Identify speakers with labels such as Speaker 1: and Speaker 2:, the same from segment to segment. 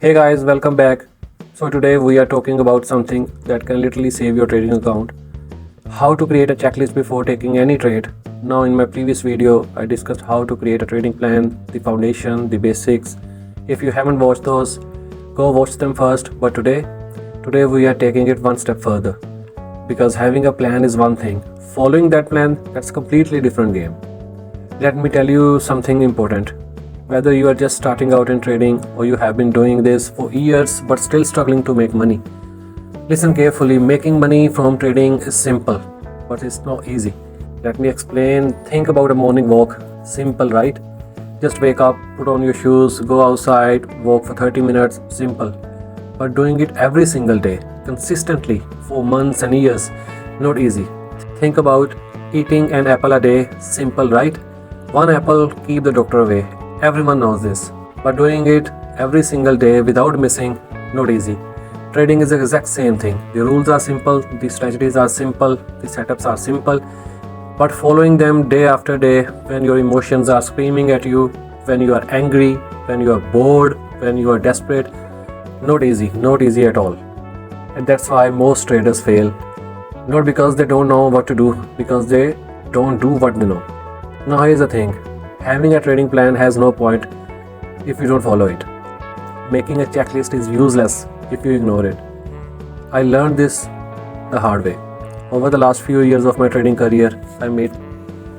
Speaker 1: Hey guys, welcome back. So today we are talking about something that can literally save your trading account. How to create a checklist before taking any trade. Now in my previous video, I discussed how to create a trading plan, the foundation, the basics. If you haven't watched those, go watch them first. But today we are taking it one step further. Because having a plan is one thing. Following that plan, that's a completely different game. Let me tell you something important. Whether you are just starting out in trading or you have been doing this for years but still struggling to make money. Listen carefully, making money from trading is simple, but it's not easy. Let me explain. Think about a morning walk. Simple, right? Just wake up, put on your shoes, go outside, walk for 30 minutes. Simple. But doing it every single day, consistently, for months and years, not easy. Think about eating an apple a day. Simple, right? One apple, keep the doctor away. Everyone knows this, but doing it every single day without missing, not easy. Trading is the exact same thing. The rules are simple, the strategies are simple, the setups are simple, but following them day after day when your emotions are screaming at you, when you are angry, when you are bored, when you are desperate, not easy at all. And that's why most traders fail. Not because they don't know what to do, because they don't do what they know. Now here's the thing. Having a trading plan has no point if you don't follow it. Making a checklist is useless if you ignore it. I learned this the hard way. Over the last few years of my trading career, I made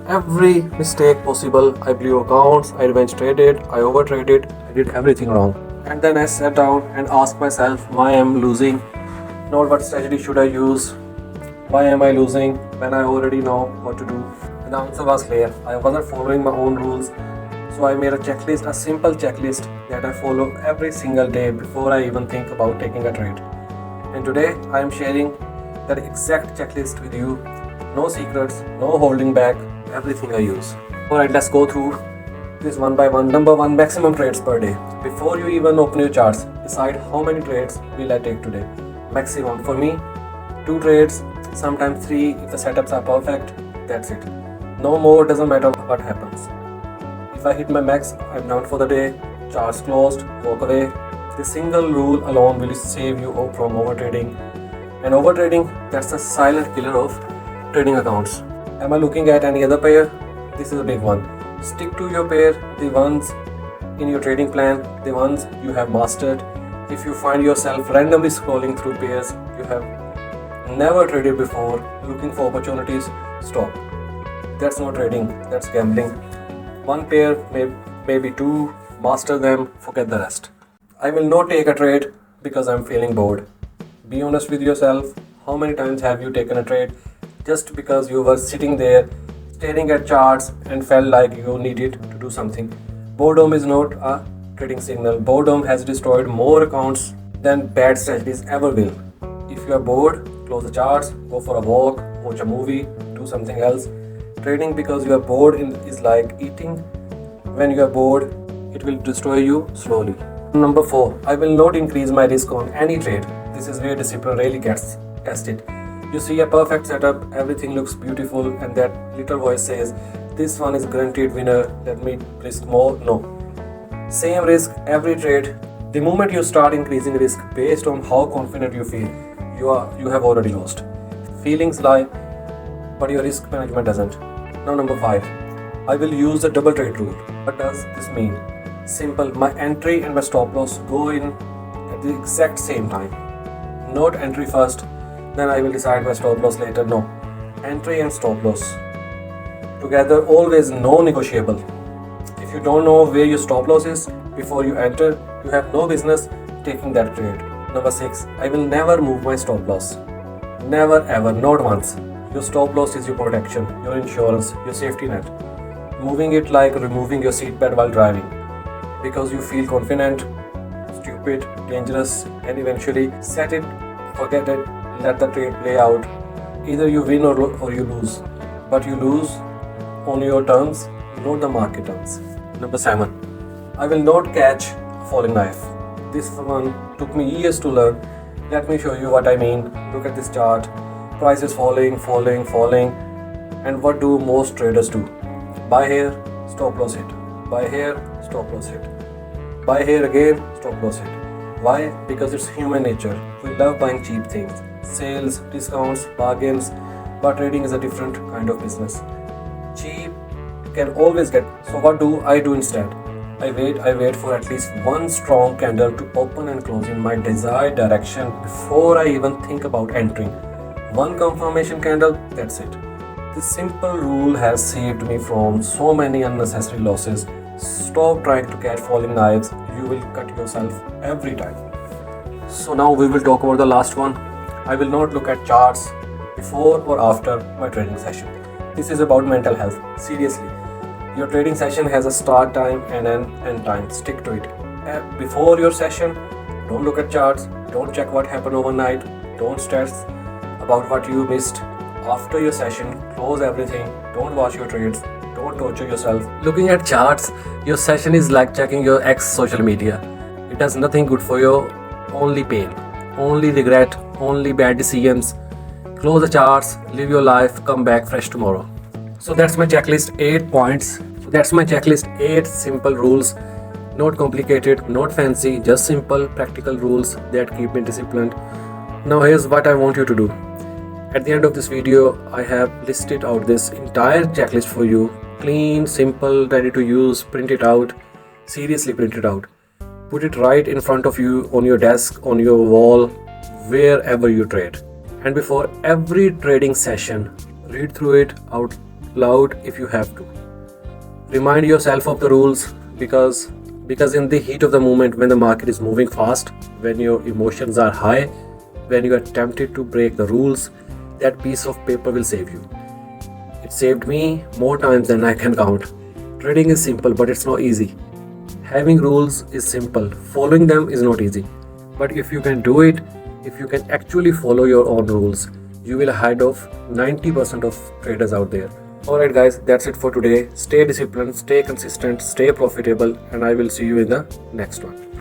Speaker 1: every mistake possible. I blew accounts, I revenge traded, I overtraded, I did everything wrong. And then I sat down and asked myself why I'm losing, not what strategy should I use, why am I losing when I already know what to do. And the answer was clear. I wasn't following my own rules. So I made a checklist, a simple checklist that I follow every single day before I even think about taking a trade. And today I am sharing that exact checklist with you. No secrets, no holding back, everything I use. Alright, let's go through this one by one. Number one, maximum trades per day. Before you even open your charts, decide how many trades will I take today. Maximum for me, 2 trades, sometimes 3 if the setups are perfect. That's it. No more, doesn't matter what happens. If I hit my max, I'm done for the day. Charts closed, walk away. This single rule alone will save you from overtrading. And overtrading, that's the silent killer of trading accounts. Am I looking at any other pair? This is a big one. Stick to your pair, the ones in your trading plan, the ones you have mastered. If you find yourself randomly scrolling through pairs you have never traded before, looking for opportunities, stop. That's not trading, that's gambling. One pair, maybe 2, master them, forget the rest. I will not take a trade because I'm feeling bored. Be honest with yourself. How many times have you taken a trade just because you were sitting there staring at charts and felt like you needed to do something? Boredom is not a trading signal. Boredom has destroyed more accounts than bad strategies ever will. If you are bored, close the charts, go for a walk, watch a movie, do something else. Trading because you are bored is like eating. When you are bored, it will destroy you slowly. Number 4, I will not increase my risk on any trade. This is where discipline really gets tested. You see a perfect setup, everything looks beautiful, and that little voice says, this one is guaranteed winner, let me risk more. No. Same risk every trade. The moment you start increasing risk based on how confident you feel, you have already lost. Feelings lie, but your risk management doesn't. Now number 5, I will use the double trade rule. What does this mean? Simple, my entry and my stop loss go in at the exact same time. Not entry first, then I will decide my stop loss later. No, entry and stop loss together, always no negotiable. If you don't know where your stop loss is before you enter, you have no business taking that trade. Number 6, I will never move my stop loss. Never ever, not once. Your stop loss is your protection, your insurance, your safety net. Moving it like removing your seatbelt while driving. Because you feel confident, stupid, dangerous, and eventually set it, forget it, let the trade play out. Either you win or you lose. But you lose on your terms, not the market terms. Number 7, I will not catch a falling knife. This one took me years to learn. Let me show you what I mean. Look at this chart. Price is falling. And what do most traders do? Buy here, stop loss hit. Buy here, stop loss hit. Buy here again, stop loss hit. Why? Because it's human nature. We love buying cheap things, sales, discounts, bargains, but trading is a different kind of business. Cheap can always get. So what do I do instead? I wait for at least one strong candle to open and close in my desired direction before I even think about entering. One confirmation candle, that's it. This simple rule has saved me from so many unnecessary losses. Stop trying to catch falling knives, you will cut yourself every time. So now we will talk about the last one. I will not look at charts before or after my trading session. This is about mental health. Seriously, your trading session has a start time and an end time. Stick to it. Before your session, don't look at charts, don't check what happened overnight, don't stress about what you missed. After your session, close everything, don't watch your trades, don't torture yourself. Looking at charts, your session is like checking your ex social media. It does nothing good for you, only pain, only regret, only bad decisions. Close the charts, live your life, come back fresh tomorrow. So that's my checklist, 8 points. That's my checklist, 8 simple rules. Not complicated, not fancy, just simple, practical rules that keep me disciplined. Now here's what I want you to do. At the end of this video, I have listed out this entire checklist for you. Clean, simple, ready to use, print it out. Seriously, print it out. Put it right in front of you, on your desk, on your wall, wherever you trade. And before every trading session, read through it out loud if you have to. Remind yourself of the rules because in the heat of the moment, when the market is moving fast, when your emotions are high, when you are tempted to break the rules, that piece of paper will save you. It saved me more times than I can count. Trading is simple, but it's not easy. Having rules is simple, following them is not easy. But if you can do it, if you can actually follow your own rules, you will ahead of 90% of traders out there. Alright guys, that's it for today. Stay disciplined, stay consistent, stay profitable, and I will see you in the next one.